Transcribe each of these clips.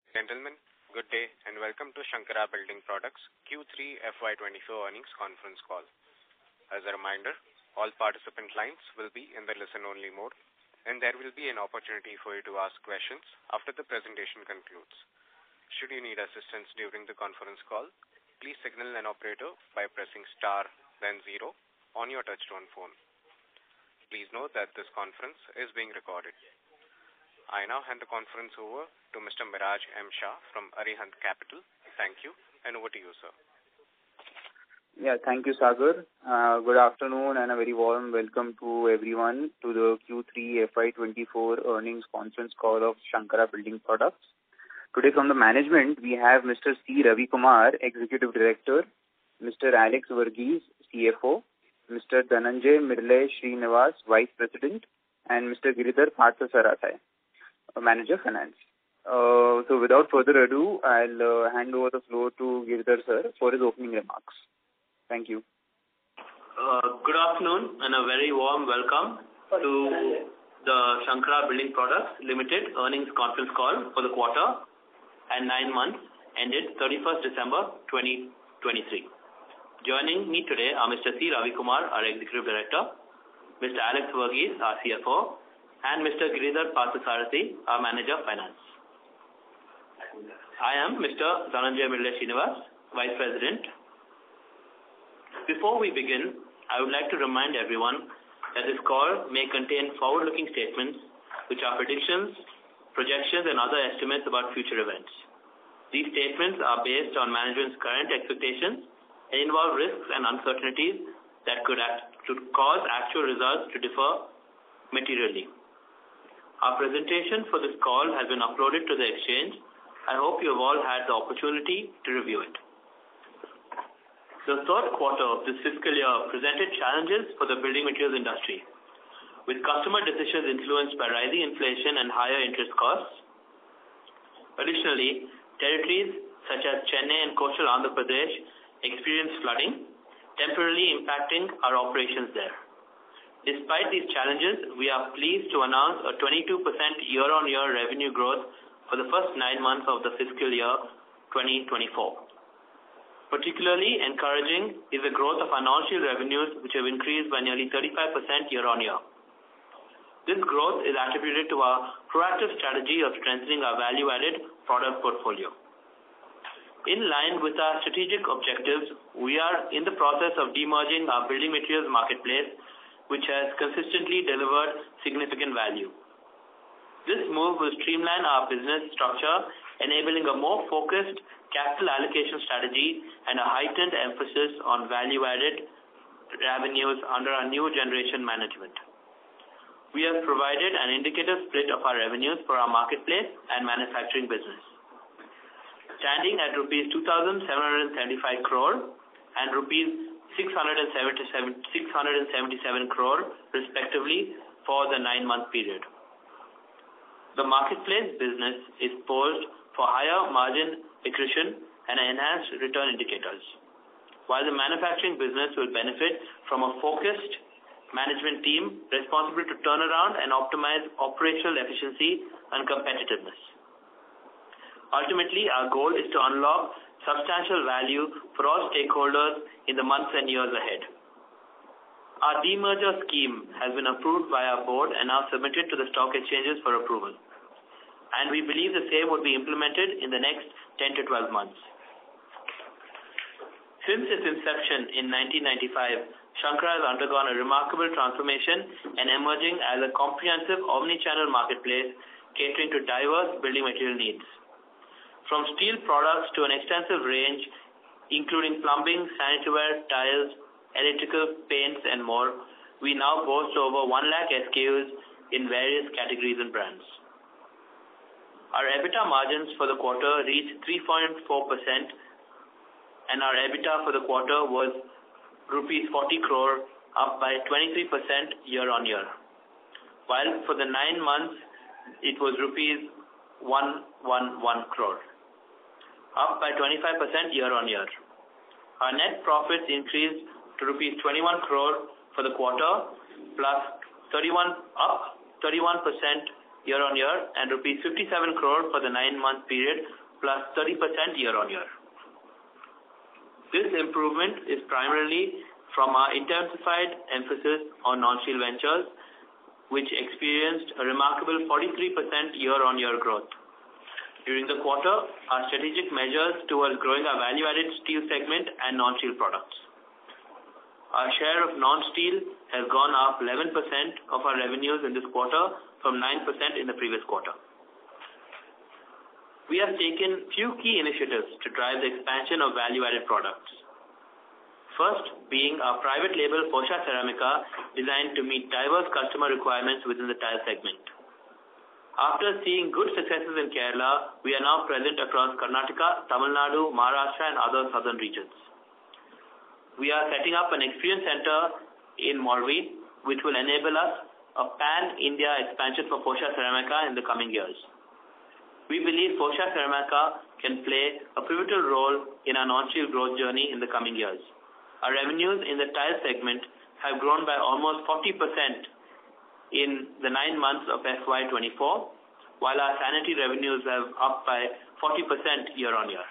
Gentlemen, good day and welcome to Shankara Building Products Q3 FY24 earnings conference call. As a reminder, all participant lines will be in the listen-only mode, and there will be an opportunity for you to ask questions after the presentation concludes. Should you need assistance during the conference call, please signal an operator by pressing star then 0 on your touchtone phone. Please note that this conference is being recorded. I now hand the conference over to Mr. Miraj M. Shah from Arihant Capital. Thank you, and over to you, sir. Yeah, thank you, Sagar. Good afternoon and a very warm welcome to everyone to the Q3 FY24 earnings conference call of Shankara Building Products. Today from the management, we have Mr. C. Ravi Kumar, Executive Director, Mr. Alex Varghese, CFO, Mr. Dhananjay Mirle Srinivas, Vice President, and Mr. Giridhar Parthasarathi, Manager Finance. So without further ado, I'll hand over the floor to Giridhar sir for his opening remarks. Thank you. Good afternoon and a very warm welcome to the Shankara Building Products Limited earnings conference call for the quarter and 9 months ended 31st December 2023. Joining me today are Mr. C. Ravi Kumar, our Executive Director, Mr. Alex Varghese, our CFO, and Mr. Giridhar Parthasarathi, our Manager Finance. I am Mr. Dhananjay Mirle Srinivas, Vice President. Before we begin, I would like to remind everyone that this call may contain forward-looking statements which are predictions, projections, and other estimates about future events. These statements are based on management's current expectations and involve risks and uncertainties that could cause actual results to differ materially. Our presentation for this call has been uploaded to the exchange. I hope you have all had the opportunity to review it. The third quarter of this fiscal year presented challenges for the building materials industry, with customer decisions influenced by rising inflation and higher interest costs. Additionally, territories such as Chennai and coastal Andhra Pradesh experienced flooding, temporarily impacting our operations there. Despite these challenges, we are pleased to announce a 22% year-on-year revenue growth for the first 9 months of the fiscal year 2024. Particularly encouraging is the growth of our non-steel revenues, which have increased by nearly 35% year-on-year. This growth is attributed to our proactive strategy of strengthening our value-added product portfolio. In line with our strategic objectives, we are in the process of demerging our building materials marketplace, which has consistently delivered significant value. This move will streamline our business structure, enabling a more focused capital allocation strategy and a heightened emphasis on value-added revenues under our new generation management. We have provided an indicative split of our revenues for our marketplace and manufacturing business, standing at rupees 2,775 crore and rupees 677 crore respectively for the 9-month period. The marketplace business is poised for higher margin accretion and enhanced return indicators, while the manufacturing business will benefit from a focused management team responsible to turn around and optimize operational efficiency and competitiveness. Ultimately, our goal is to unlock substantial value for all stakeholders in the months and years ahead. Our demerger scheme has been approved by our board and now submitted to the stock exchanges for approval, and we believe the same would be implemented in the next 10 to 12 months. Since its inception in 1995, Shankara has undergone a remarkable transformation and emerging as a comprehensive omni-channel marketplace catering to diverse building material needs. From steel products to an extensive range, including plumbing, sanitaryware, tiles, electrical, paints, and more, we now boast over 1 lakh SKUs in various categories and brands. Our EBITDA margins for the quarter reached 3.4%, and our EBITDA for the quarter was rupees 40 crore, up by 23% year-on-year. While for the 9 months, it was rupees 111 crore, up by 25% year-on-year. Our net profits increased to rupees 21 crore for the quarter, plus 31% year-on-year and rupees 57 crore for the 9-month period, plus 30% year-on-year. This improvement is primarily from our intensified emphasis on non-steel ventures, which experienced a remarkable 43% year-on-year growth. During the quarter, our strategic measures towards growing our value-added steel segment and non-steel products. Our share of non-steel has gone up 11% of our revenues in this quarter from 9% in the previous quarter. We have taken few key initiatives to drive the expansion of value-added products. First being our private label Posha Ceramica, designed to meet diverse customer requirements within the tile segment. After seeing good successes in Kerala, we are now present across Karnataka, Tamil Nadu, Maharashtra and other southern regions. We are setting up an experience center in Morbi, which will enable us a pan-India expansion for Posha Ceramica in the coming years. We believe Posha Ceramica can play a pivotal role in our non-steel growth journey in the coming years. Our revenues in the tile segment have grown by almost 40% in the 9 months of FY24, while our sanitary revenues have up by 40% year-on-year.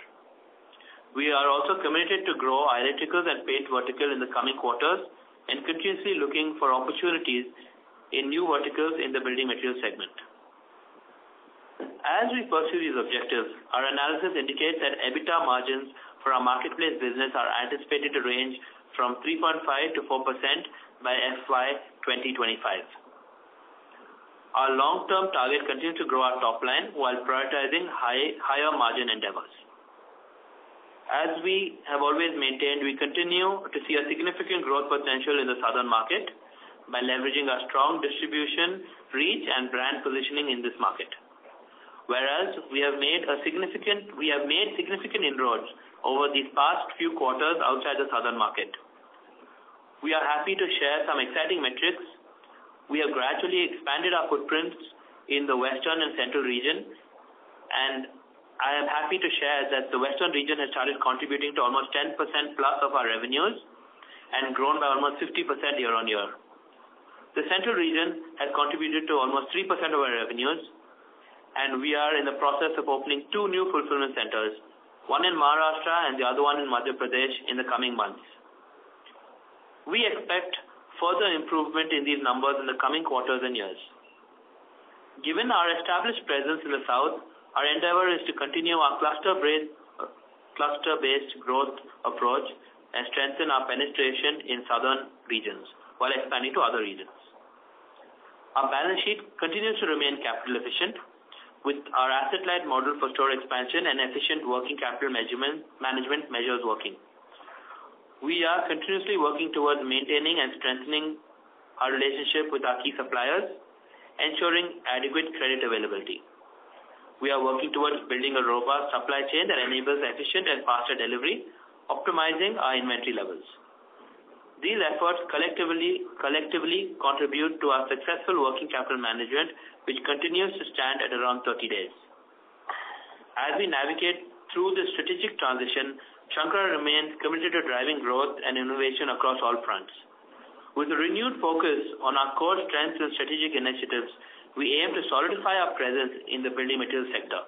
We are also committed to grow our electricals and paint vertical in the coming quarters and continuously looking for opportunities in new verticals in the building materials segment. As we pursue these objectives, our analysis indicates that EBITDA margins for our marketplace business are anticipated to range from 3.5 to 4% by FY 2025. Our long-term target continues to grow our top line while prioritizing higher margin endeavors. As we have always maintained, we continue to see a significant growth potential in the southern market by leveraging our strong distribution, reach and brand positioning in this market. Whereas we have made significant inroads over these past few quarters outside the southern market. We are happy to share some exciting metrics. We have gradually expanded our footprints in the western and central region, and I am happy to share that the western region has started contributing to almost 10% plus of our revenues and grown by almost 50% year-on-year. The central region has contributed to almost 3% of our revenues, and we are in the process of opening 2 new fulfillment centers, one in Maharashtra and the other one in Madhya Pradesh in the coming months. We expect further improvement in these numbers in the coming quarters and years. Given our established presence in the south, our endeavor is to continue our cluster-based growth approach and strengthen our penetration in southern regions while expanding to other regions. Our balance sheet continues to remain capital efficient with our asset-light model for store expansion and efficient working capital management measures working. We are continuously working towards maintaining and strengthening our relationship with our key suppliers, ensuring adequate credit availability. We are working towards building a robust supply chain that enables efficient and faster delivery, optimizing our inventory levels. These efforts collectively contribute to our successful working capital management, which continues to stand at around 30 days. As we navigate through this strategic transition, Shankara remains committed to driving growth and innovation across all fronts. With a renewed focus on our core strengths and strategic initiatives, we aim to solidify our presence in the building materials sector.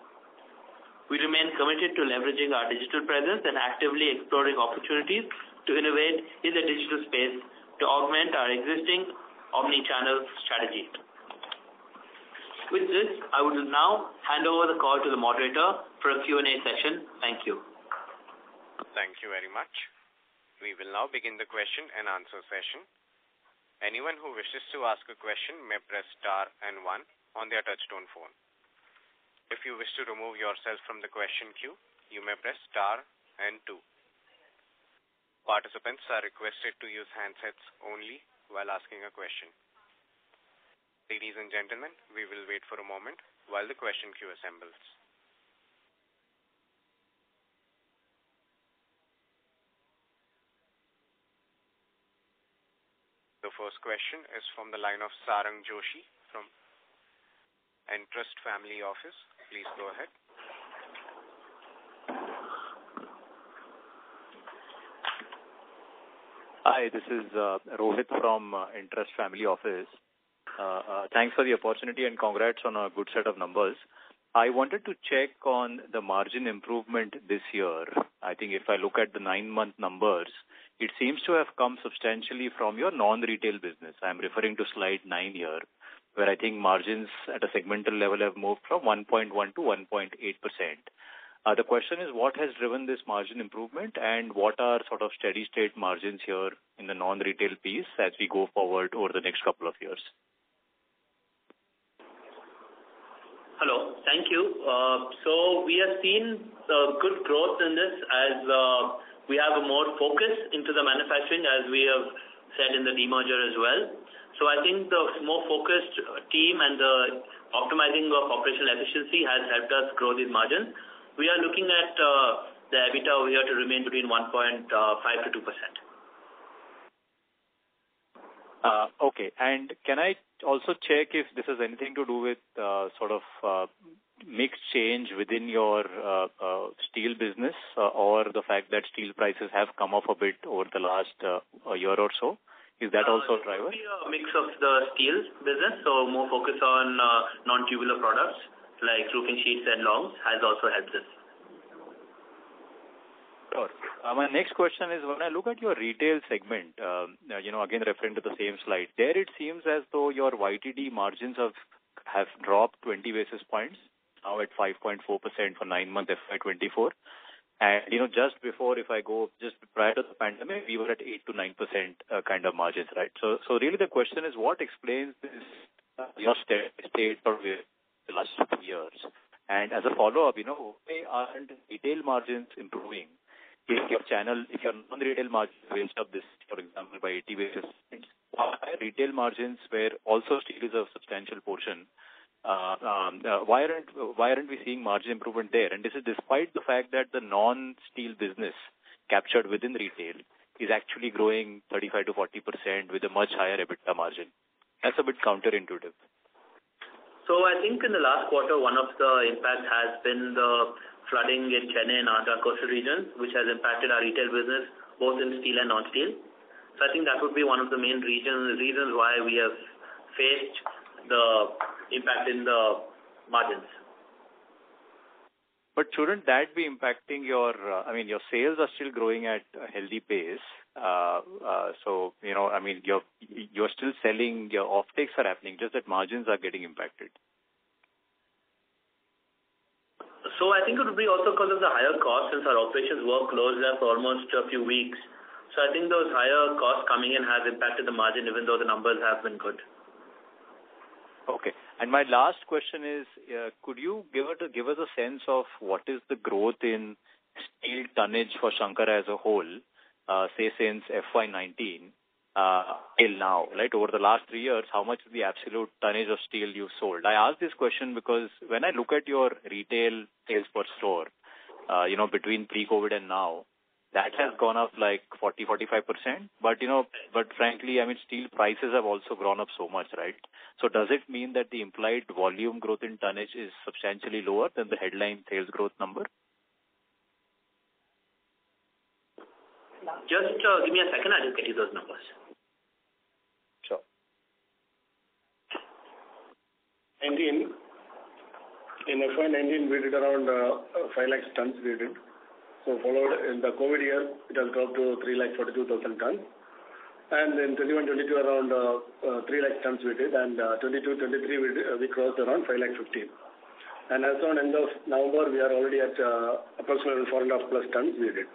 We remain committed to leveraging our digital presence and actively exploring opportunities to innovate in the digital space to augment our existing omni-channel strategy. With this, I would now hand over the call to the moderator for a Q&A session. Thank you. Thank you very much. We will now begin the question and answer session. Anyone who wishes to ask a question may press star and 1 on their touchtone phone. If you wish to remove yourself from the question queue, you may press star and 2. Participants are requested to use handsets only while asking a question. Ladies and gentlemen, we will wait for a moment while the question queue assembles. The first question is from the line of Sarang Joshi from Entrust Family Office. Please go ahead. Hi, this is Rohit from Entrust Family Office. Thanks for the opportunity and congrats on a good set of numbers. I wanted to check on the margin improvement this year. I think if I look at the 9-month numbers, it seems to have come substantially from your non-retail business. I'm referring to slide 9 here, where I think margins at a segmental level have moved from 1.1 to 1.8%. The question is, what has driven this margin improvement and what are sort of steady state margins here in the non-retail piece as we go forward over the next couple of years? Hello. Thank you. So we have seen good growth in this as we have a more focus into the manufacturing, as we have said in the demerger as well. So I think the more focused team and the optimizing of operational efficiency has helped us grow these margins. We are looking at the EBITDA over here to remain between 1.5 to 2%. Okay. And can I also check if this has anything to do with sort of mix change within your steel business or the fact that steel prices have come off a bit over the last year or so? Is that also a driver? It will be a mix of the steel business, so more focus on non-tubular products like roofing sheets and longs has also helped us. Sure. My next question is, when I look at your retail segment, again referring to the same slide, there it seems as though your YTD margins have dropped 20 basis points, now at 5.4% for 9-month FY24. And, just before, if I go just prior to the pandemic, we were at 8 to 9% kind of margins, right? So really the question is, what explains this your state for the last 2 years? And as a follow-up, why aren't retail margins improving? If your non-retail margins raised up this, for example, by 80 basis points, why retail margins, where also steel is a substantial portion, why aren't we seeing margin improvement there? And this is despite the fact that the non-steel business captured within retail is actually growing 35 to 40% with a much higher EBITDA margin. That's a bit counterintuitive. So I think in the last quarter, one of the impacts has been the flooding in Chennai and Andhra coastal regions, which has impacted our retail business, both in steel and non-steel. So I think that would be one of the main reasons why we have faced the impact in the margins. But shouldn't that be impacting your sales are still growing at a healthy pace. You're still selling, your offtakes are happening, just that margins are getting impacted. So I think it would be also because of the higher costs, since our operations were closed there for almost a few weeks. So I think those higher costs coming in has impacted the margin, even though the numbers have been good. Okay. And my last question is, could you give us a sense of what is the growth in steel tonnage for Shankara as a whole, say since FY19 till now, right? Over the last 3 years, how much is the absolute tonnage of steel you've sold? I ask this question because when I look at your retail sales per store, between pre-COVID and now, that has gone up like 40-45%. But frankly, steel prices have also gone up so much, right? So does it mean that the implied volume growth in tonnage is substantially lower than the headline sales growth number? Just give me a second, I'll just get you those numbers. Sure. In FY19, we did around 5 lakh tons we did. So followed in the COVID year, it has dropped to 3,42,000 tons. And in 21-22, around 3 lakh tons we did. And 22-23, we crossed around 5,15,000. And as on end of November, we are already at approximately 4.5 plus tons we did.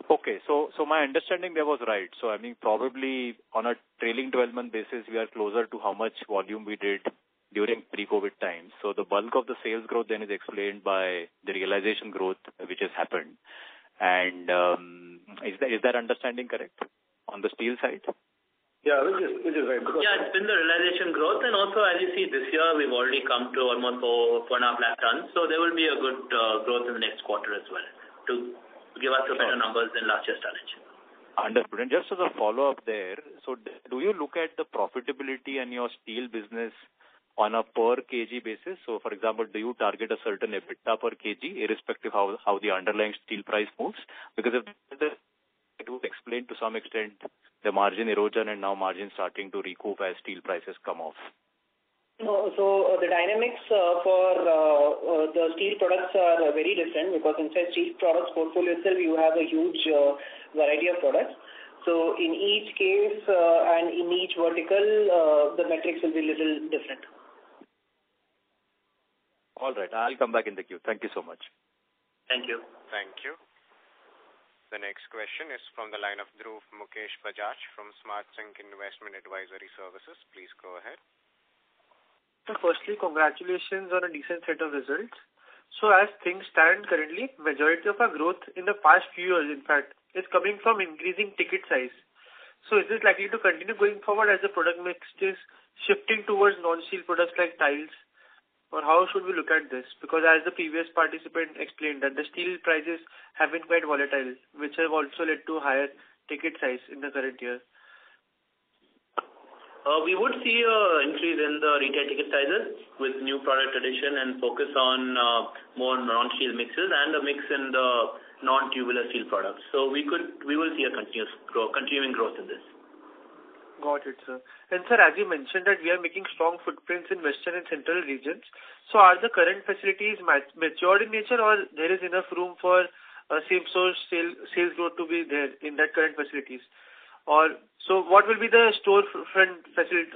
Okay, so my understanding there was right. So probably on a trailing 12-month basis, we are closer to how much volume we did during pre-COVID times. So the bulk of the sales growth then is explained by the realization growth which has happened. And is that understanding correct on the steel side? Yeah, which is right. Yeah, it's been the realization growth, and also as you see this year, we've already come to almost 4.5 lakh tons. So there will be a good growth in the next quarter as well to give us better numbers than last year's tonnage. Understood. And just as a follow-up there, so do you look at the profitability in your steel business on a per kg basis? So, for example, do you target a certain EBITDA per kg, irrespective of how the underlying steel price moves? Because if it would explain to some extent the margin erosion and now margin starting to recoup as steel prices come off. No, so the dynamics for the steel products are very different, because inside steel products portfolio itself you have a huge variety of products. So in each case and in each vertical, the metrics will be a little different. All right, I'll come back in the queue. Thank you so much. Thank you. Thank you. The next question is from the line of Dhruv Mukesh Bajaj from Smart Sync Investment Advisory Services. Please go ahead. So firstly, congratulations on a decent set of results. So as things stand currently, majority of our growth in the past few years, in fact, is coming from increasing ticket size. So is this likely to continue going forward as the product mix is shifting towards non-steel products like tiles? Or how should we look at this? Because as the previous participant explained that the steel prices have been quite volatile, which have also led to higher ticket size in the current year. We would see an increase in the retail ticket sizes with new product addition and focus on more non-steel mixes and a mix in the non-tubular steel products. So we will see a continuing growth in this. Got it, sir. And sir, as you mentioned that we are making strong footprints in western and central regions, so are the current facilities matured in nature, or there is enough room for same source sales growth to be there in that current facilities? Or so what will be the store front facility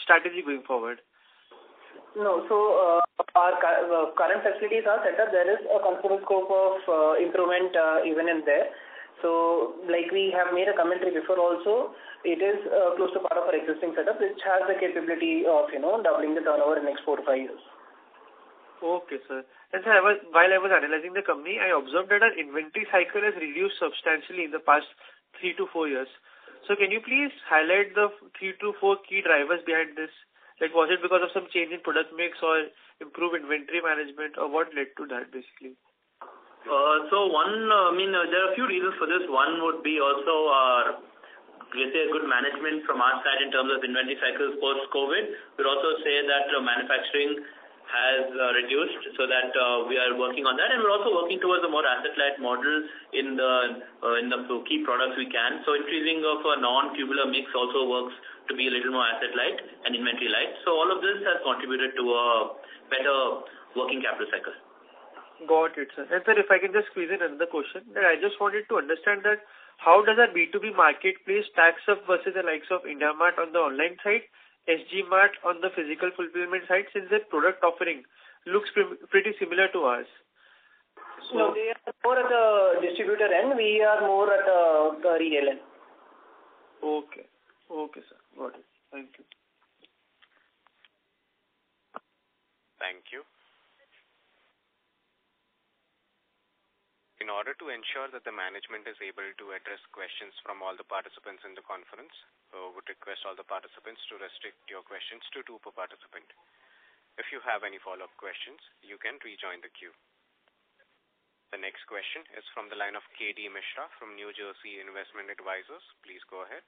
strategy going forward? No, so our current facilities are set up. There is a considerable scope of improvement even in there. So like we have made a commentary before also, it is close to part of our existing setup, which has the capability of, doubling the turnover in the next 4 to 5 years. Okay, sir. And sir, while I was analyzing the company, I observed that our inventory cycle has reduced substantially in the past 3 to 4 years. So can you please highlight the 3 to 4 key drivers behind this? Like, was it because of some change in product mix or improved inventory management, or what led to that basically? So one, there are a few reasons for this. One would be also good management from our side in terms of inventory cycles post-COVID. We'd also say that manufacturing has reduced, so that we are working on that, and we're also working towards a more asset-light model in the key products we can. So increasing of a non-tubular mix also works to be a little more asset-light and inventory-light. So all of this has contributed to a better working capital cycle. Got it, sir. And sir, if I can just squeeze in another question, that I just wanted to understand that how does our B2B marketplace stacks up versus the likes of IndiaMart on the online side, SG Mart on the physical fulfillment side, since their product offering looks pretty similar to ours? So, no, they are more at the distributor end. We are more at the retail end. Okay. Okay, sir. Got it. Thank you. Thank you. In order to ensure that the management is able to address questions from all the participants in the conference, would request all the participants to restrict your questions to 2 per participant. If you have any follow-up questions, you can rejoin the queue. The next question is from the line of K.D. Mishra from New Jersey Investment Advisors. Please go ahead.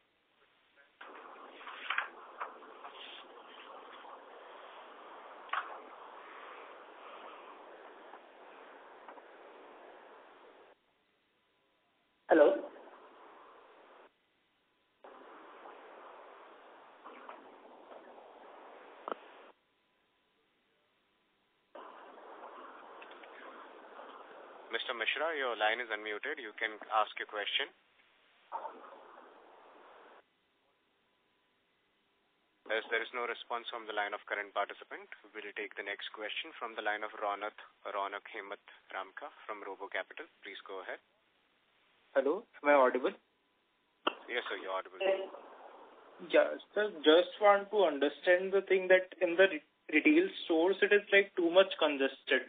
Hello. Mr. Mishra, your line is unmuted. You can ask your question. As there is no response from the line of current participant, we will take the next question from the line of Ronak Hemant Ramka from Robo Capital. Please go ahead. Hello, am I audible? Yes, sir, you're audible. Yeah, sir, just want to understand the thing that in the retail stores it is like too much congested.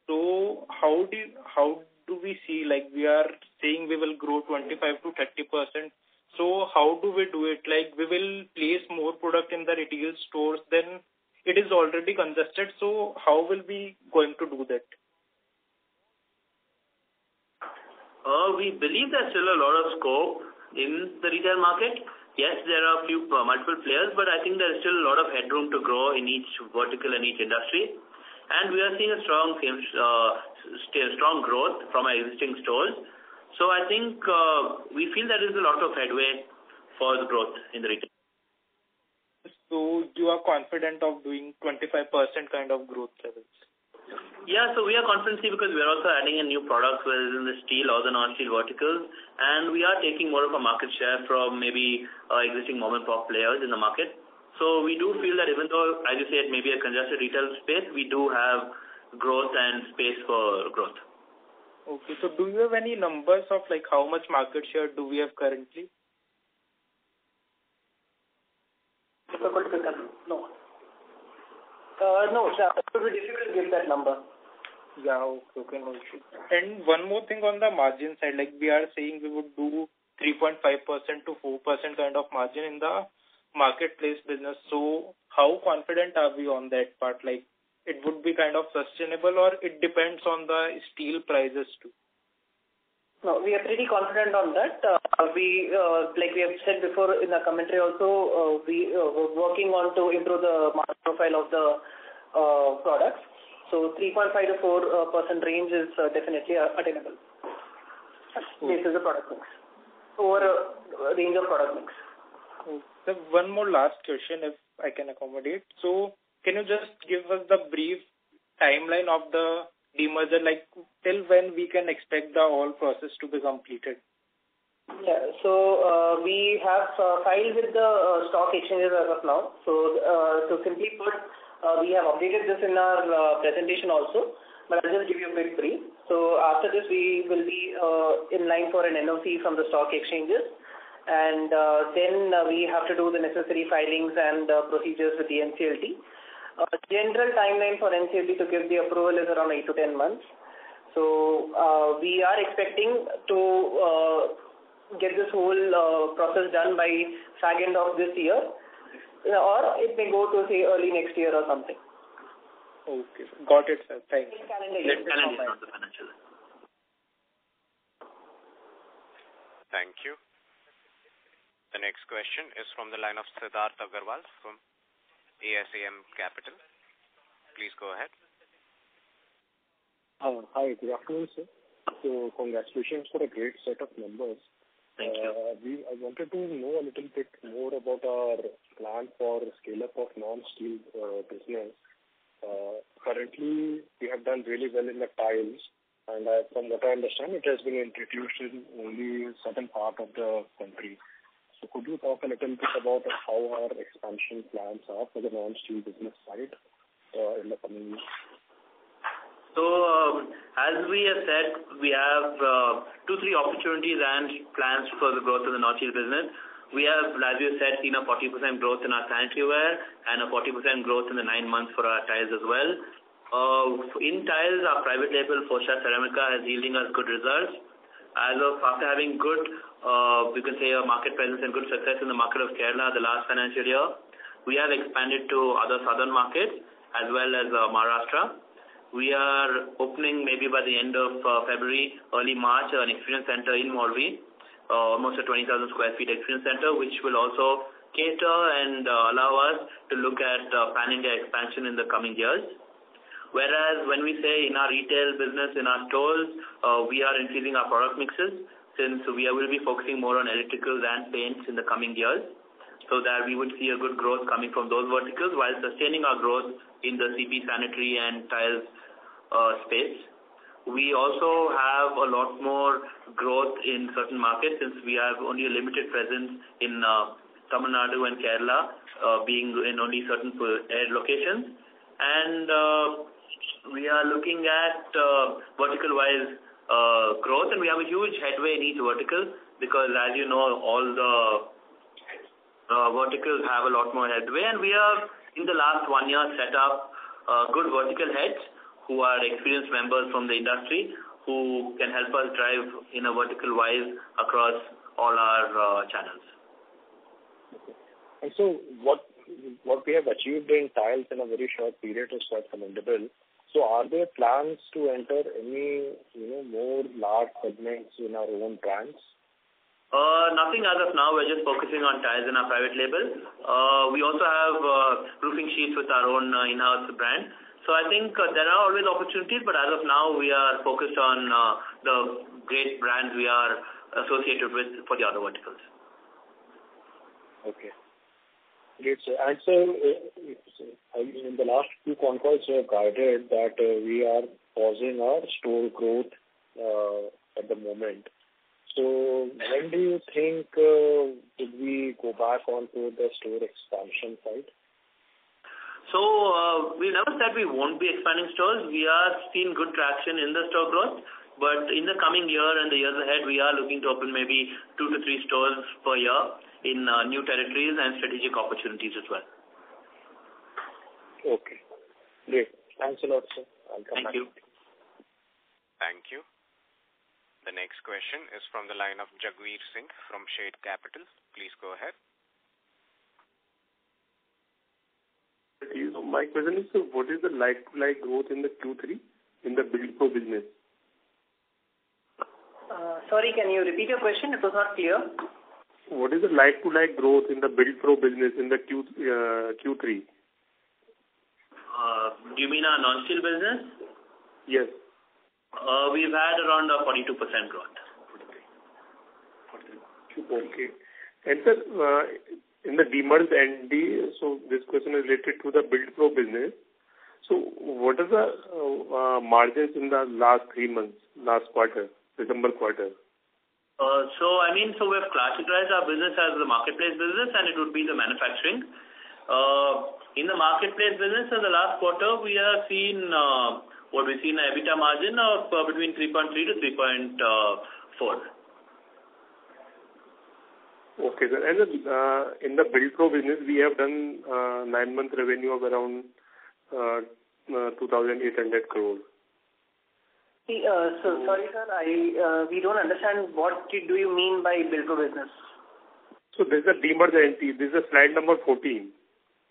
So how do we see, like we are saying we will grow 25 to 30%. So how do we do it? Like we will place more product in the retail stores, then it is already congested. So how will we going to do that? We believe there's still a lot of scope in the retail market. Yes, there are a few multiple players, but I think there is still a lot of headroom to grow in each vertical and each industry. And we are seeing a strong growth from our existing stores. So I think we feel there is a lot of headway for the growth in the retail. So you are confident of doing 25% kind of growth levels? Yeah, so we are confident because we are also adding in new products, whether in the steel or the non-steel verticals, and we are taking more of a market share from maybe existing mom and pop players in the market. So we do feel that even though, as you said, maybe a congested retail space, we do have growth and space for growth. Okay, so do you have any numbers of like how much market share do we have currently? No. No, sir. It would be difficult to give that number. Yeah, okay, no issue. And one more thing on the margin side, like we are saying we would do 3.5% to 4% kind of margin in the marketplace business. So how confident are we on that part? Like it would be kind of sustainable, or it depends on the steel prices too? No, we are pretty confident on that. We, like we have said before in the commentary also, we were working on to improve the margin profile of the products. So 3.5 to 4% range is definitely attainable. This is the product mix. Over a range of product mix. So one more last question, if I can accommodate. So can you just give us the brief timeline of the demerger, like till when we can expect the whole process to be completed? Yeah, so we have filed with the stock exchanges as of now. So simply put, we have updated this in our presentation also, but I'll just give you a quick brief. So after this, we will be in line for an NOC from the stock exchanges, and then we have to do the necessary filings and procedures with the NCLT. General timeline for NCLT to give the approval is around 8 to 10 months. So we are expecting to get this whole process done by second of this year, or it may go to say early next year or something. Okay, got it, sir. Thanks. Thank you. The next question is from the line of Siddharth Agarwal from ASAM Capital. Please go ahead. Hi, good afternoon, sir. So congratulations for a great set of numbers. Thank you. I wanted to know a little bit more about our plan for scale-up of non-steel business. Currently, we have done really well in the tiles, and from what I understand, it has been introduced in only a certain part of the country. So could you talk a little bit about how our expansion plans are for the non-steel business side in the coming years? So, as we have said, we have 2-3 opportunities and plans for the growth of the non-steel business. We have, as you said, seen a 40% growth in our sanitary ware and a 40% growth in the 9 months for our tiles as well. In tiles, our private label, Fosha Ceramica, is yielding us good results. After having good, we can say, a market presence and good success in the market of Kerala the last financial year, we have expanded to other southern markets as well as Maharashtra. We are opening maybe by the end of February, early March, an experience center in Morbi, almost a 20,000 square feet experience center, which will also cater and allow us to look at pan-India expansion in the coming years. Whereas when we say in our retail business, in our stores, we are increasing our product mixes, since we will be focusing more on electricals and paints in the coming years, so that we would see a good growth coming from those verticals while sustaining our growth in the CP sanitary and tiles space. We also have a lot more growth in certain markets, since we have only a limited presence in Tamil Nadu and Kerala, being in only certain locations. And we are looking at vertical-wise growth, and we have a huge headway in each vertical, because as you know, all the verticals have a lot more headway, and we have in the last 1 year set up good vertical heads who are experienced members from the industry, who can help us drive in a vertical wise across all our channels. Okay. And so what we have achieved in tiles in a very short period is quite commendable. So are there plans to enter any more large segments in our own brands? Nothing as of now. We're just focusing on tiles in our private label. We also have roofing sheets with our own in-house brand. So I think there are always opportunities, but as of now, we are focused on the great brands we are associated with for the other verticals. Okay. Great, sir. And so, in the last few con calls, you have guided that we are pausing our store growth at the moment. So, when do you think would we go back onto the store expansion side? So, we never said we won't be expanding stores. We are seeing good traction in the store growth. But in the coming year and the years ahead, we are looking to open maybe 2 to 3 stores per year in new territories and strategic opportunities as well. Okay. Great. Thanks a lot, sir. I'll come back. Thank you. Thank you. The next question is from the line of Jagveer Singh from Shade Capital. Please go ahead. My question is, what is the like-to-like growth in the Q3 in the Build Pro business? Sorry, can you repeat your question? It was not clear. What is the like-to-like growth in the Build Pro business in the Q3? Do you mean our non-steel business? Yes. We've had around a 42% growth. Okay. And sir, in the demerged ND, so this question is related to the Build Pro business. So what are the margins in the last 3 months, last quarter, December quarter? So we have classified our business as the marketplace business, and it would be the manufacturing. In the marketplace business, in the last quarter, we have seen what we've seen an EBITDA margin of between 3.3 to 3.4. Okay, sir. And in the Build Pro business, we have done 9-month revenue of around 2,800 crores. So sorry, sir, we don't understand what do you mean by Build Pro business. So this is a demerged entity. This is slide number 14.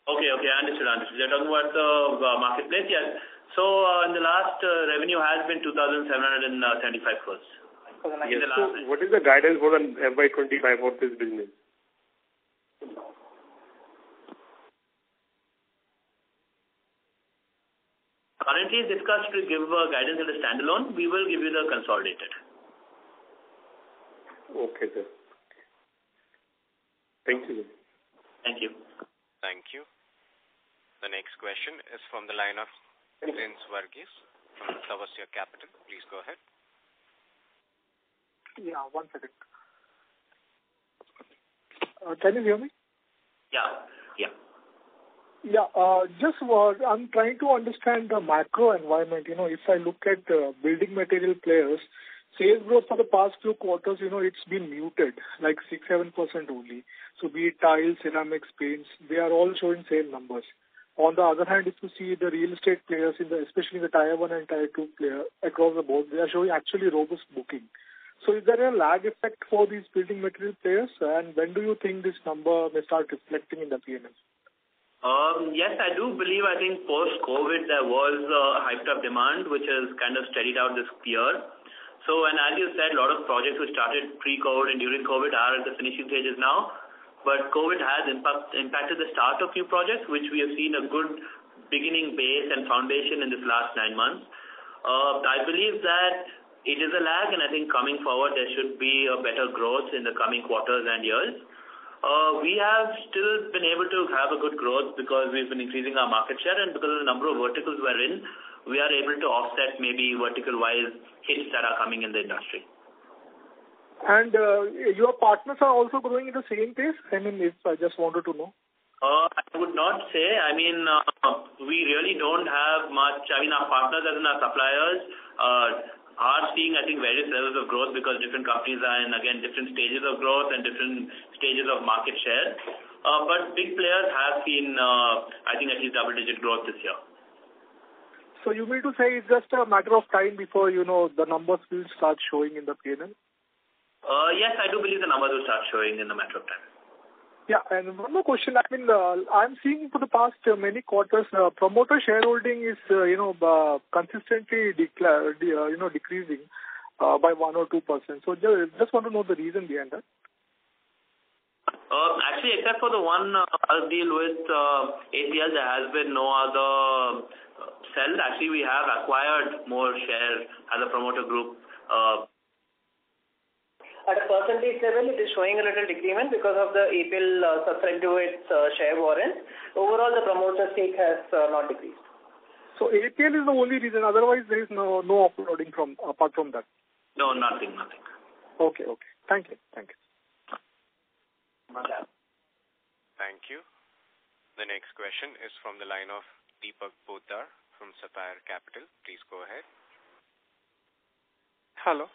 Okay, understood. You're talking about the marketplace, yes. So in the last revenue has been 2,775 crores. Yes. So what is the guidance for the FY25 for this business? Currently, it's discussed to give guidance at a standalone. We will give you the consolidated. Okay, sir. Thank you. Thank you. Thank you. The next question is from the line of Prince Varghese from Tavasya Capital. Please go ahead. Yeah, 1 second. Can you hear me? Yeah. Yeah, I'm trying to understand the macro environment. If I look at building material players, sales growth for the past few quarters, it's been muted, like 6-7% only. So be it tiles, ceramics, paints, they are all showing same numbers. On the other hand, if you see the real estate players, especially the Tier 1 and Tier 2 player across the board, they are showing actually robust booking. So is there a lag effect for these building material players? And when do you think this number may start reflecting in the P&L? Yes, I do believe, I think post-COVID there was hyped up demand which has kind of steadied out this year. So, and as you said, a lot of projects which started pre-COVID and during COVID are at the finishing stages now. But COVID has impacted the start of few projects, which we have seen a good beginning base and foundation in this last 9 months. I believe that it is a lag, and I think coming forward there should be a better growth in the coming quarters and years. We have still been able to have a good growth because we've been increasing our market share, and because of the number of verticals we're in, we are able to offset maybe vertical-wise hits that are coming in the industry. And your partners are also growing at the same pace? If I just wanted to know. I would not say. We really don't have much. Our partners as in our suppliers are seeing, I think, various levels of growth because different companies are in, again, different stages of growth and different stages of market share. But big players have seen, I think, at least double-digit growth this year. So you mean to say it's just a matter of time before, the numbers will start showing in the P&L? Yes, I do believe the numbers will start showing in a matter of time. Yeah, and one more question. I'm seeing for the past many quarters, promoter shareholding is, consistently decreasing by 1 or 2%. So just want to know the reason behind that. Actually, except for the one deal with ACL, there has been no other sell. Actually, we have acquired more shares as a promoter group. At a percentage level, it is showing a little decrement because of the APL subscribed to its share warrants. Overall, the promoter stake has not decreased. So APL is the only reason. Otherwise, there is no offloading apart from that. No, nothing. Okay. Thank you. Thank you. The next question is from the line of Deepak Poddar from Sapphire Capital. Please go ahead. Hello.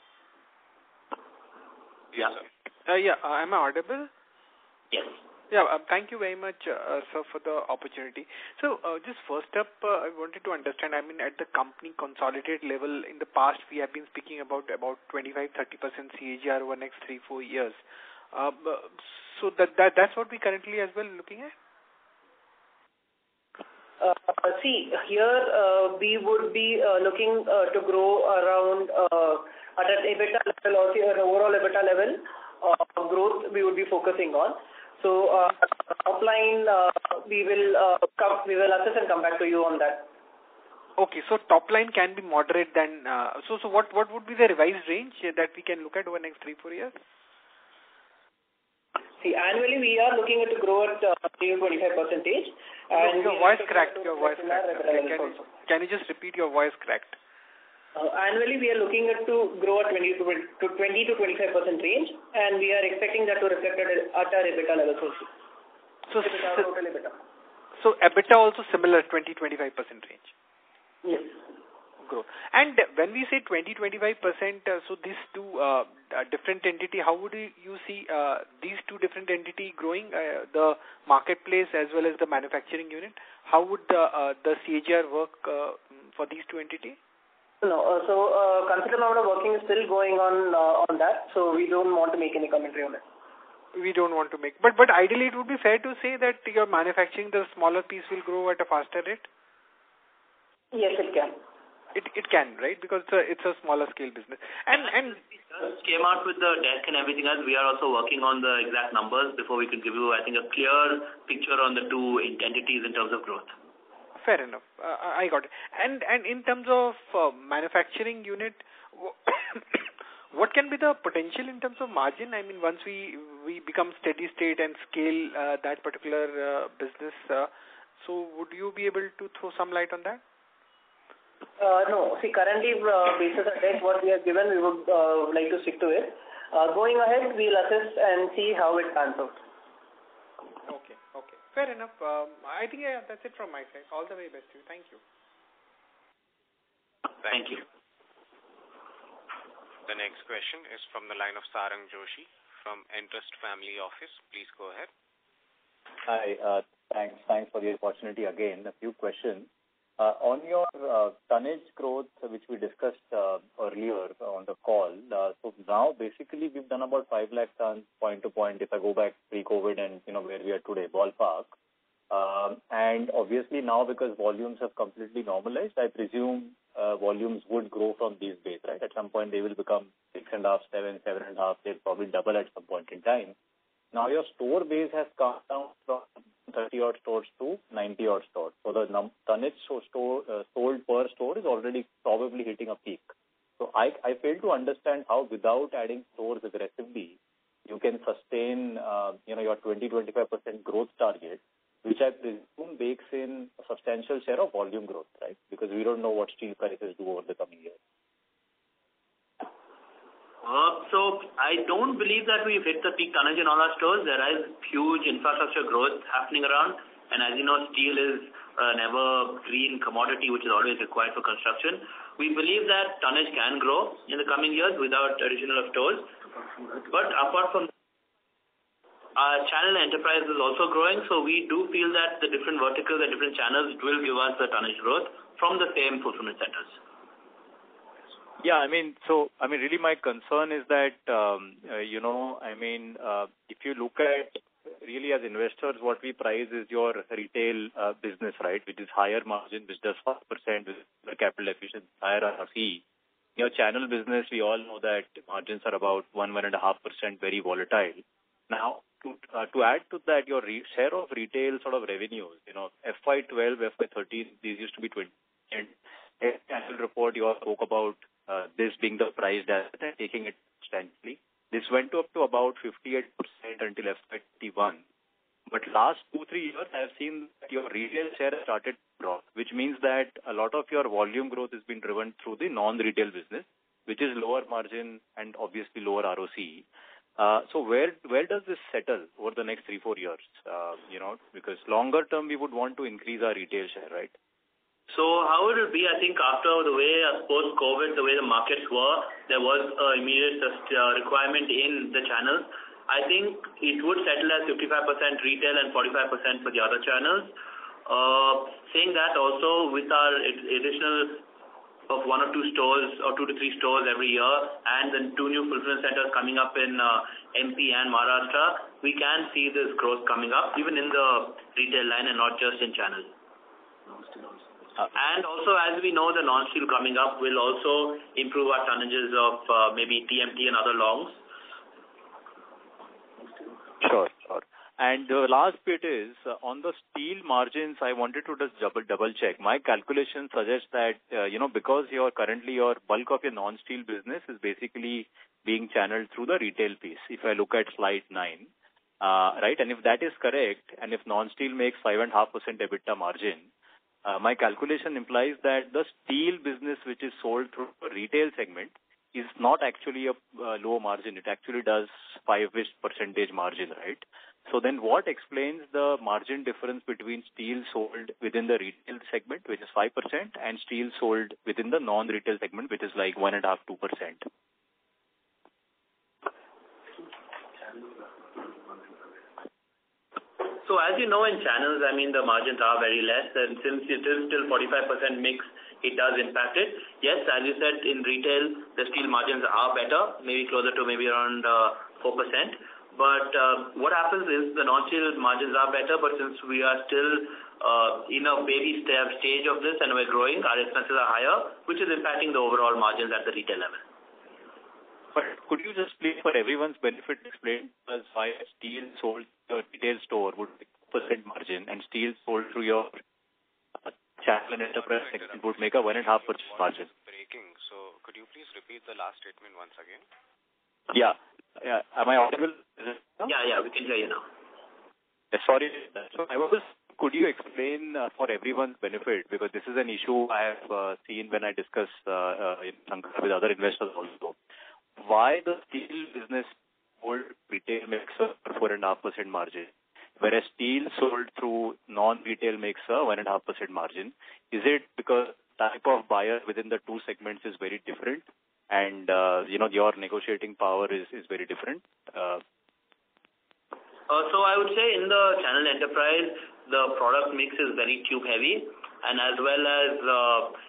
Yes, sir. Am I audible? Yes. Yeah, thank you very much, sir, for the opportunity. So, just first up, I wanted to understand, I mean, at the company consolidated level, in the past, we have been speaking about 25-30% CAGR over the next 3-4 years. So that's what we currently as well looking at? See, here we would be looking to grow around at an EBITDA level or an overall EBITDA level growth we would be focusing on. So top line we will assess and come back to you on that. Okay, so top line can be moderate then. So what would be the revised range that we can look at over the next 3-4 years? See, annually we are looking at to grow at 25%. And your voice cracked. Can you just repeat? Your voice cracked. Annually we are looking at to grow at 20 to 25% range, and we are expecting that to reflect at our EBITDA levels also. So total EBITDA. So EBITDA also similar 20-25% range. Yes. Growth. And when we say 20-25%, so these two different entity, how would you see these two different entity growing, the marketplace as well as the manufacturing unit? How would the CAGR work for these two entities? No, so considerable amount of working is still going on that, so we don't want to make any commentary on it. We don't want to make, but ideally it would be fair to say that your manufacturing, the smaller piece will grow at a faster rate? Yes, it can. It can, right? Because it's a smaller scale business. And just came out with the deck and everything else. We are also working on the exact numbers before we could give you, I think, a clear picture on the two entities in terms of growth. Fair enough. I got it. And in terms of manufacturing unit, what can be the potential in terms of margin? I mean, once we become steady state and scale that particular business, so would you be able to throw some light on that? No. See, currently, basis of deck, what we have given, we would like to stick to it. Going ahead, we'll assess and see how it pans out. Okay. Fair enough. I think that's it from my side. All the very best to you. Thank you. Thank you. The next question is from the line of Sarang Joshi from Entrust Family Office. Please go ahead. Hi. Thanks for the opportunity again. A few questions. On your tonnage growth, which we discussed earlier on the call, so now basically we've done about 5 lakh tons point to point if I go back pre-COVID and where we are today, ballpark. And obviously now because volumes have completely normalized, I presume volumes would grow from these base, right? At some point they will become 6.5, 7, 7.5, they'll probably double at some point in time. Now your store base has come down from 30-odd stores to 90-odd stores. So the tonnage sold per store is already probably hitting a peak. So I fail to understand how without adding stores aggressively, you can sustain your 20-25% growth target, which I presume bakes in a substantial share of volume growth, right? Because we don't know what steel prices do over the coming years. So I don't believe that we've hit the peak tonnage in all our stores. There is huge infrastructure growth happening around, and as you know, steel is an evergreen commodity which is always required for construction. We believe that tonnage can grow in the coming years without additional of stores. But apart from our channel enterprise is also growing, so we do feel that the different verticals and different channels will give us the tonnage growth from the same fulfillment centers. Yeah, really my concern is that, if you look at really as investors, what we price is your retail business, right, which is higher margin, which does 5% with the capital efficient, higher ROCE. Your channel business, we all know that margins are about 1.5%, very volatile. Now, to add to that, your share of retail sort of revenues, FY12, FY13, these used to be 20. And annual report, you all spoke about this being the price asset and taking it substantially. This went up to about 58% until FY21. But last 2-3 years, I have seen that your retail share has started to drop, which means that a lot of your volume growth has been driven through the non-retail business, which is lower margin and obviously lower ROC. So where does this settle over the next 3-4 years? Because longer term, we would want to increase our retail share, right? So how would it be? I think after the way post-COVID, the way the markets were, there was an immediate requirement in the channels. I think it would settle at 55% retail and 45% for the other channels. Saying that also with our additional of 1 or 2 stores or 2 to 3 stores every year and then 2 new fulfillment centers coming up in MP and Maharashtra, we can see this growth coming up even in the retail line and not just in channels. And also, as we know, the non-steel coming up will also improve our tonnages of maybe TMT and other longs. Sure. And the last bit is, on the steel margins, I wanted to just double check. My calculation suggests that, because currently your bulk of your non-steel business is basically being channeled through the retail piece, if I look at slide 9, right? And if that is correct, and if non-steel makes 5.5% EBITDA margin, my calculation implies that the steel business which is sold through a retail segment is not actually a low margin. It actually does 5-ish % margin, right? So then what explains the margin difference between steel sold within the retail segment, which is 5%, and steel sold within the non-retail segment, which is like 1.5-2%? So as you know, in channels, the margins are very less, and since it is still 45% mix, it does impact it. Yes, as you said, in retail, the steel margins are better, maybe closer to around 4%. But what happens is the non-steel margins are better, but since we are still in a baby stage of this and we're growing, our expenses are higher, which is impacting the overall margins at the retail level. But could you just please, for everyone's benefit, explain us why steel sold to a retail store would make 1% margin and steel sold through your channel and enterprise segment would make a 1.5% margin? Breaking. So could you please repeat the last statement once again? Yeah. Am I audible? Yeah, we can hear you now. Sorry. So could you explain for everyone's benefit, because this is an issue I have seen when I discuss with other investors also, why the steel business sold retail makes a 4.5% margin, whereas steel sold through non-retail makes a 1.5% margin? Is it because type of buyer within the two segments is very different and your negotiating power is very different? So I would say in the channel enterprise, the product mix is very tube heavy, and as well as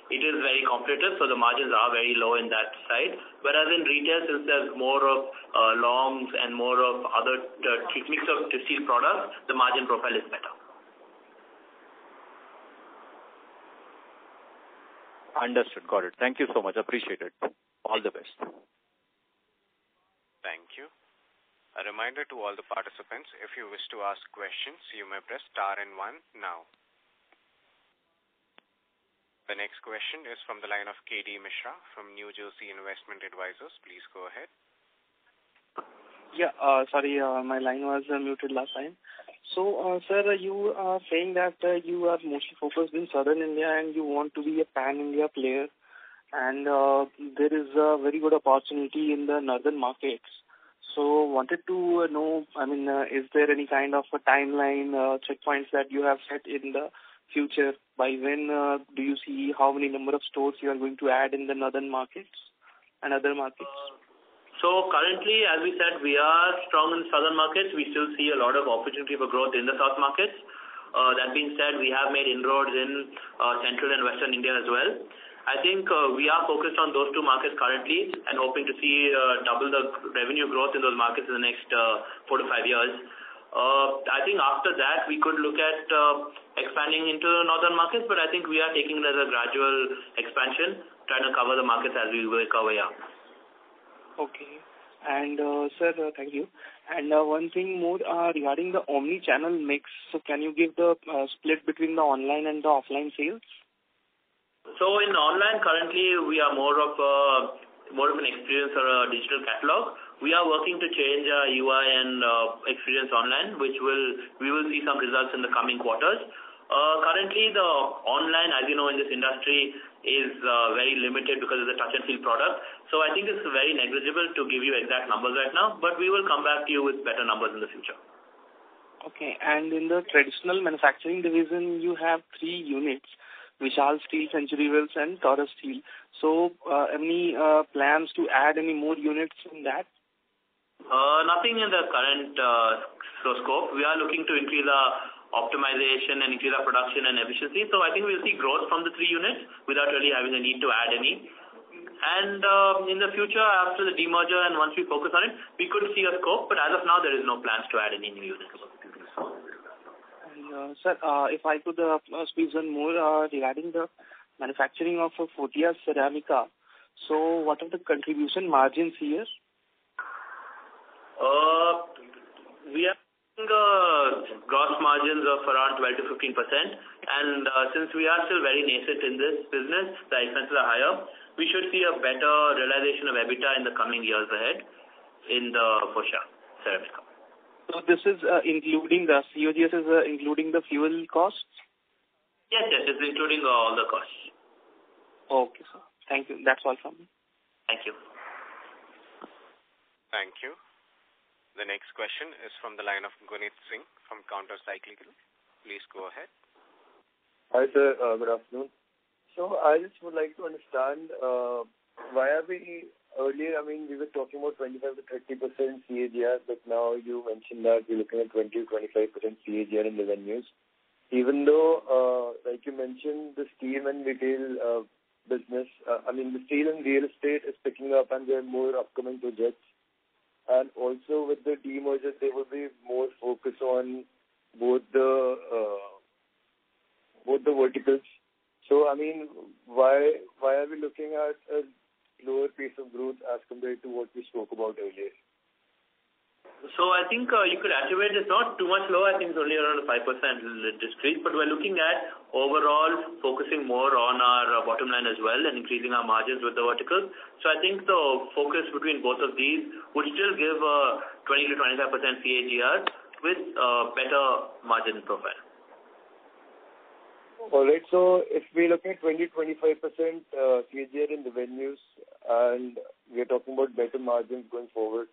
it is very competitive, so the margins are very low in that side. Whereas in retail, since there's more of longs and more of other mix of steel products, the margin profile is better. Understood. Got it. Thank you so much. Appreciate it. All the best. Thank you. A reminder to all the participants, if you wish to ask questions, you may press star and 1 now. The next question is from the line of KD Mishra from New Jersey Investment Advisors. Please go ahead. Yeah, sorry, my line was muted last time. So, sir, you are saying that you are mostly focused in southern India and you want to be a pan-India player, and there is a very good opportunity in the northern markets. So, wanted to know, is there any kind of a timeline, checkpoints that you have set in the future? By when do you see how many number of stores you are going to add in the northern markets and other markets? So currently, as we said, we are strong in southern markets. We still see a lot of opportunity for growth in the south markets. That being said, we have made inroads in central and western India as well. I think we are focused on those two markets currently and hoping to see double the revenue growth in those markets in the next 4 to 5 years. I think after that, we could look at expanding into northern markets, but I think we are taking it as a gradual expansion, trying to cover the markets as we work our way up. Okay. And, sir, thank you. And one thing more regarding the omni-channel mix. So can you give the split between the online and the offline sales? So in online, currently we are more of an experience or a digital catalog. We are working to change our UI and experience online, which we will see some results in the coming quarters. Currently, the online, as you know, in this industry is very limited because of the touch and feel product. So I think it's very negligible to give you exact numbers right now, but we will come back to you with better numbers in the future. Okay, and in the traditional manufacturing division, you have 3 units, Vishal Steel, Century Wells, and Taurus Steel. So any plans to add any more units in that? Nothing in the current scope. We are looking to increase our optimization and increase our production and efficiency. So I think we'll see growth from the 3 units without really having a need to add any. And in the future, after the demerger and once we focus on it, we could see a scope, but as of now, there is no plans to add any new units. And, sir, if I could squeeze one more regarding the manufacturing of Photiya Ceramica. So what are the contribution margins here? We are gross margins of around 12 to 15%, and since we are still very nascent in this business, the expenses are higher. We should see a better realization of EBITDA in the coming years ahead in the Photiya Ceramica. So this is including the COGS is including the fuel costs? Yes, it's including all the costs. Okay, sir. Thank you. That's all from me. Thank you. Thank you. The next question is from the line of Gunit Singh from Counter Cyclical. Please go ahead. Hi, sir. Good afternoon. So I just would like to understand why are we earlier, we were talking about 25 to 30% CAGR, but now you mentioned that we're looking at 20 to 25% CAGR in revenues. Even though, like you mentioned, the steel and retail business, the steel and real estate is picking up and there are more upcoming projects. And also with the demerger, there will be more focus on both the verticals. So, why are we looking at a lower pace of growth as compared to what we spoke about earlier? So I think you could attribute it's not too much low. I think it's only around 5% discrete, but we're looking at overall focusing more on our bottom line as well and increasing our margins with the verticals. So I think the focus between both of these would still give a 20 to 25% CAGR with better margin profile. All right. So if we're looking at 20-25% CAGR in revenues and we're talking about better margins going forward,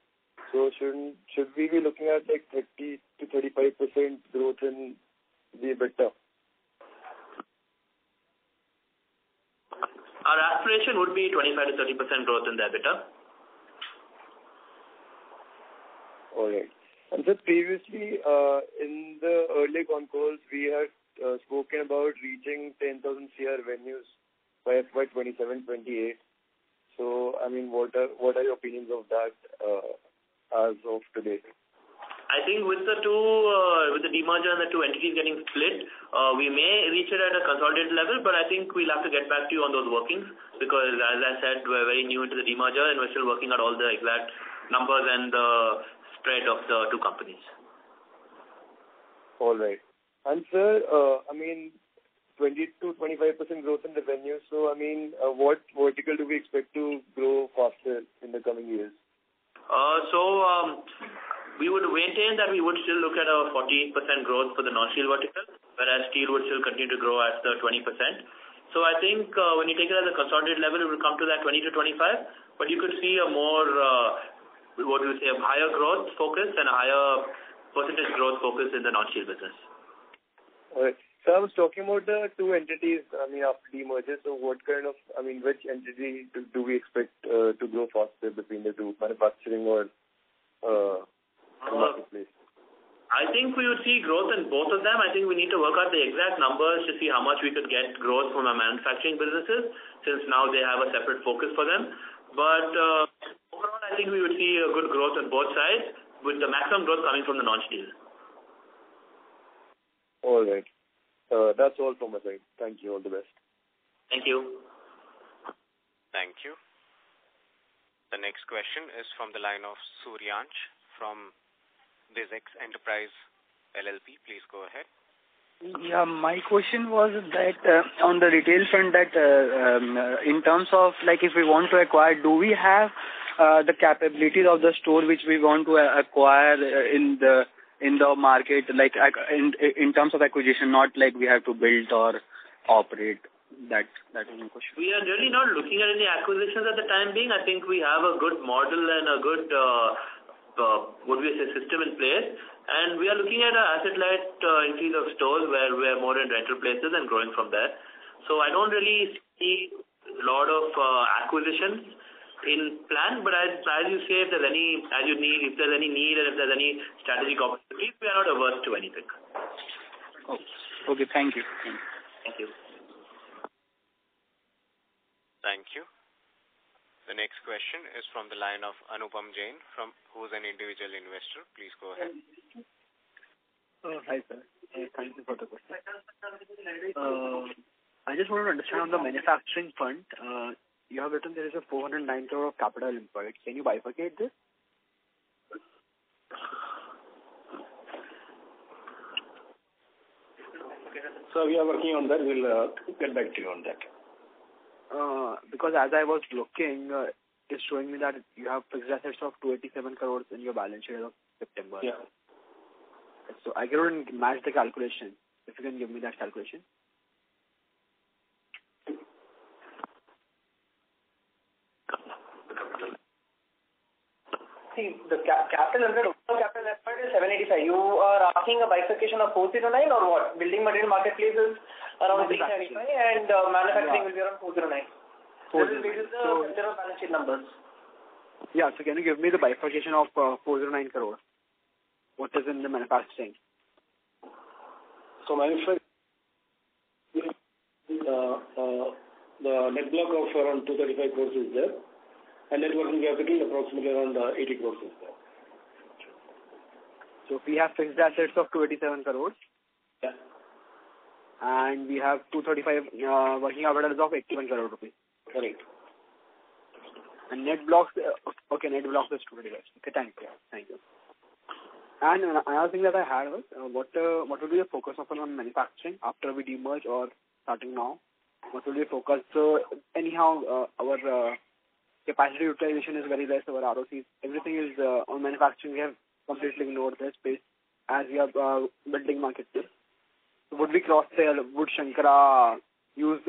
so should we be looking at like 30 to 35% growth in the EBITDA? Our aspiration would be 25 to 30% growth in the EBITDA. All right. And so previously, in the earlier con calls, we had spoken about reaching 10,000 CR revenues by FY 27-28. So, what are your opinions of that as of today? I think with the demerger and the two entities getting split, we may reach it at a consolidated level, but I think we'll have to get back to you on those workings because, as I said, we're very new into the demerger and we're still working out all the exact numbers and the spread of the two companies. All right. And sir, 20 to 25% growth in revenue. So, what vertical do we expect to grow faster in the coming years? We would maintain that we would still look at a 40% growth for the non-steel vertical, whereas steel would still continue to grow at the 20%. So I think when you take it at the consolidated level, it will come to that 20 to 25, but you could see a more, a higher growth focus and a higher percentage growth focus in the non-steel business. All right. So I was talking about the two entities, after demerger. So what kind of, which entity do we expect to grow faster between the two, manufacturing or marketplace? I think we would see growth in both of them. I think we need to work out the exact numbers to see how much we could get growth from our manufacturing businesses, since now they have a separate focus for them. But overall, I think we would see a good growth on both sides, with the maximum growth coming from the non-steel. All right. That's all from my side. Thank you. All the best. Thank you. Thank you. The next question is from the line of Suryansh from Dizex Enterprise LLP. Please go ahead. Yeah, my question was that on the retail front, that in terms of like if we want to acquire, do we have the capabilities of the store which we want to acquire in the market, like in terms of acquisition, not like we have to build or operate? That is my question. We are really not looking at any acquisitions at the time being. I think we have a good model and a good system in place. And we are looking at an asset-light increase of stores where we are more in rental places and growing from there. So I don't really see a lot of acquisitions in plan, but as you say, if there's any, if there's any need and if there's any strategic opportunities, we are not averse to anything. Okay, thank you. Thank you. Thank you. The next question is from the line of Anupam Jain, who's an individual investor. Please go ahead. Hi, sir. Thank you for the question. I just want to understand on the manufacturing front, you have written there is a 409 crore of capital employed. Can you bifurcate this? So we are working on that. We'll get back to you on that. Because as I was looking, it's showing me that you have fixed assets of 287 crores in your balance sheet as of September. Yeah. So I couldn't match the calculation. If you can give me that calculation. See, the capital employed is 785. You are asking a bifurcation of 409 or what? Building material marketplace is around 375 and manufacturing will be around 409. This is based on the balance sheet numbers. Yeah, so can you give me the bifurcation of 409 crore? What is in the manufacturing? So manufacturing, the net block of around 235 crores is there. And net working capital approximately around 80 crores is there. So we have fixed assets of 287 crores. Yeah. And we have 235 working capital of 81 crore rupees. Correct. And net blocks, okay, net blocks is 235. Okay, thank you. And another thing that I had was, what will be the focus of on manufacturing after we demerge or starting now? What will be the focus? So anyhow, our capacity utilization is very less, our ROCs, everything is on manufacturing. We have completely ignored this space as we are building marketplace. So would we cross-sell, would Shankara use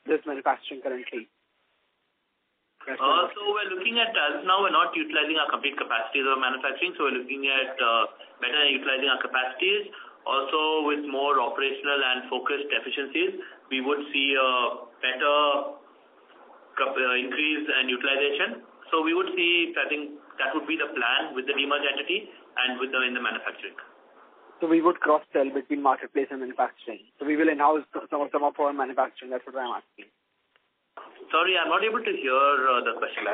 this manufacturing currently? So we're looking at, as now we're not utilizing our complete capacities of manufacturing, so we're looking at better utilizing our capacities. Also with more operational and focused efficiencies, we would see a better increase and utilization. So we would see, I think that would be the plan with the demerged entity and in the manufacturing. So we would cross-sell between marketplace and manufacturing. So we will in-house some of our manufacturing. That's what I'm asking. Sorry, I'm not able to hear the question.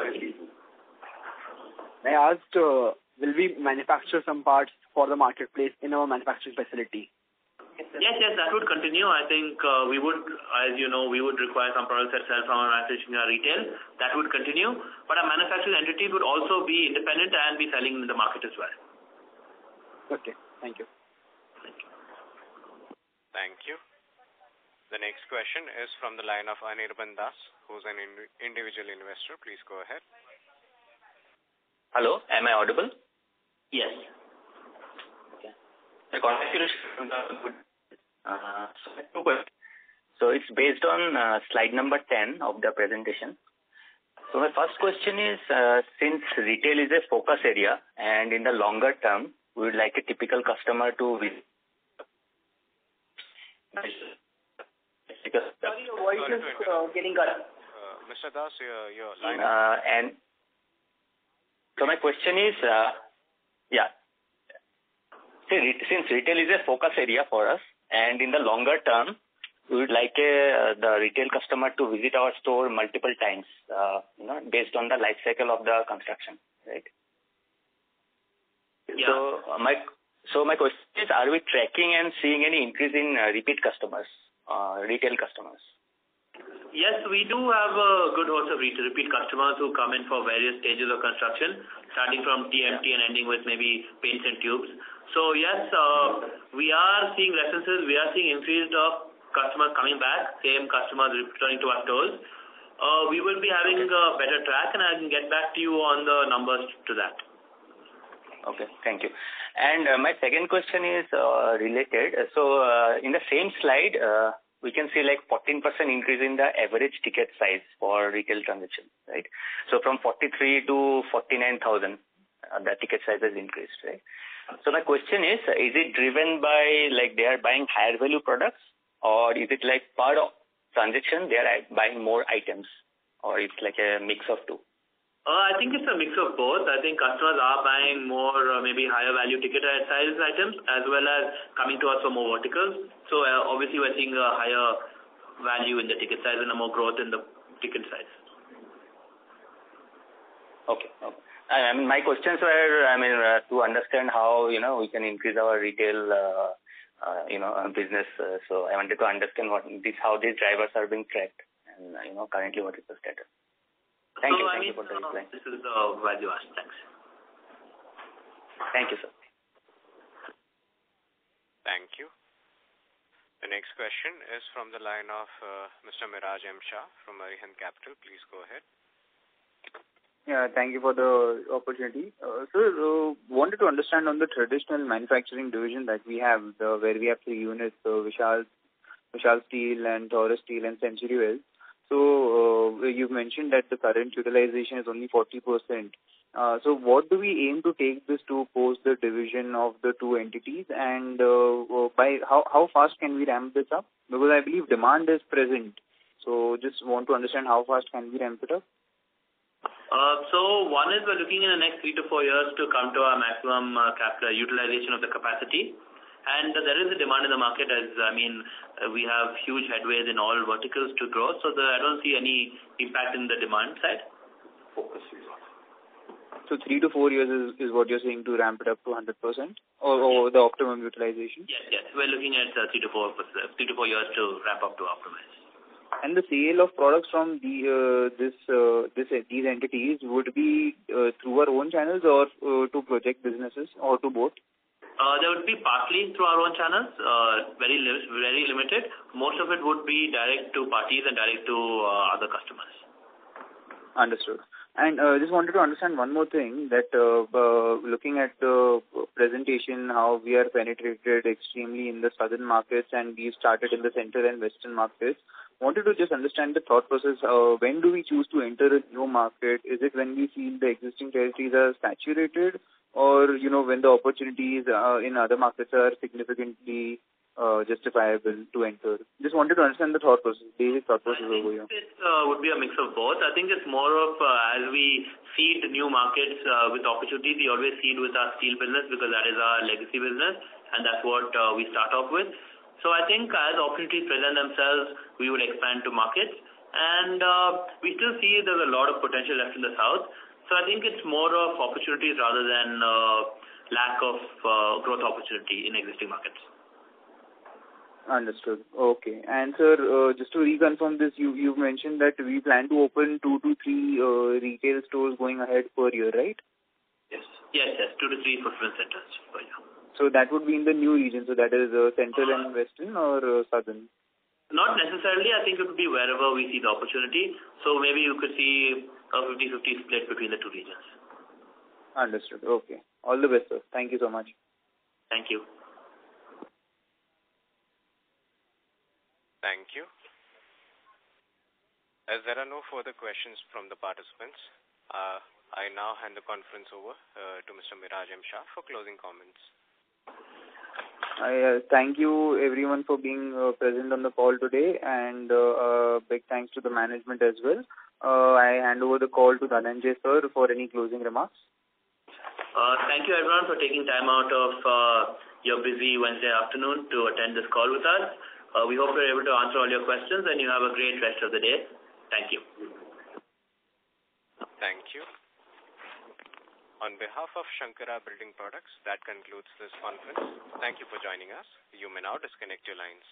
I asked, will we manufacture some parts for the marketplace in our manufacturing facility? Yes, that would continue. I think we would, as you know, we would require some products that sell from our manufacturing retail. That would continue. But our manufacturing entity would also be independent and be selling in the market as well. Okay, thank you. Thank you. The next question is from the line of Anirban Das, who's an individual investor. Please go ahead. Hello, am I audible? Yes. Okay. Congratulations. Two questions. So it's based on slide number 10 of the presentation. So my first question is, since retail is a focus area and in the longer term, we would like a typical customer to visit. Sorry, your voice is getting cut. Mr. Das, your line. And so my question is, since retail is a focus area for us, and in the longer term, we would like the retail customer to visit our store multiple times, based on the life cycle of the construction, right? Yeah. So my question is, are we tracking and seeing any increase in repeat customers, retail customers? Yes, we do have a good host of repeat customers who come in for various stages of construction, starting from TMT and ending with maybe paints and tubes. So yes, we are seeing references, we are seeing increased of customers coming back, same customers returning to our stores. We will be having a better track, and I can get back to you on the numbers to that. Okay, thank you. And my second question is related. So in the same slide, we can see like 14% increase in the average ticket size for retail transactions, right? So from 43 to 49,000, the ticket size has increased, right? So my question is it driven by like they are buying higher value products, or is it like part of transaction they are buying more items, or it's like a mix of two? I think it's a mix of both. I think customers are buying more maybe higher value ticket size items as well as coming to us for more verticals. So obviously we're seeing a higher value in the ticket size and a more growth in the ticket size. Okay. I mean, my questions were, to understand how, we can increase our retail, business. So I wanted to understand how these drivers are being tracked and, currently what is the status. Thank you for the reply. This is the value ask. Thanks. Thank you, sir. Thank you. The next question is from the line of Mr. Miraj M. Shah from Arihant Capital. Please go ahead. Yeah, thank you for the opportunity. Sir, wanted to understand on the traditional manufacturing division that we have, where we have 3 units, Vishal Steel and Taurus Steel and Century Wells. So you've mentioned that the current utilization is only 40%. So what do we aim to take this to post the division of the 2 entities, and by how fast can we ramp this up? Because I believe demand is present. So just want to understand how fast can we ramp it up? So one is we're looking in the next 3 to 4 years to come to our maximum utilization of the capacity. And there is a demand in the market we have huge headways in all verticals to grow. So I don't see any impact in the demand side. Focus is on. So 3 to 4 years is what you're saying to ramp it up to 100% or the optimum utilization? Yes. We're looking at 3 to 4 years to ramp up to optimize. And the sale of products from these entities would be through our own channels or to project businesses or to both? There would be partly through our own channels, very limited. Most of it would be direct to parties and direct to other customers. Understood. And just wanted to understand one more thing, that looking at the presentation, how we are penetrated extremely in the southern markets and we started in the central and western markets. Wanted to just understand the thought process. When do we choose to enter a new market? Is it when we feel the existing territories are saturated, or when the opportunities in other markets are significantly justifiable to enter? Just wanted to understand the thought process, basic thought process over here. It would be a mix of both. I think it's more of as we seed new markets with opportunities, we always seed with our steel business because that is our legacy business, and that's what we start off with. So I think as opportunities present themselves, we would expand to markets, and we still see there's a lot of potential left in the south. So I think it's more of opportunities rather than lack of growth opportunity in existing markets. Understood. Okay. And sir, just to reconfirm this, you've mentioned that we plan to open 2 to 3 retail stores going ahead per year, right? Yes. 2 to 3 fulfillment centers per year. So that would be in the new region, so that is central and western or southern? Not necessarily. I think it would be wherever we see the opportunity. So maybe you could see a 50-50 split between the 2 regions. Understood. Okay. All the best, sir. Thank you so much. Thank you. Thank you. As there are no further questions from the participants, I now hand the conference over to Mr. Miraj M. Shah for closing comments. I thank you everyone for being present on the call today, and big thanks to the management as well. I hand over the call to Dhananjay sir for any closing remarks. Thank you everyone for taking time out of your busy Wednesday afternoon to attend this call with us. We hope we're able to answer all your questions, and you have a great rest of the day. Thank you. Thank you. On behalf of Shankara Building Products, that concludes this conference. Thank you for joining us. You may now disconnect your lines.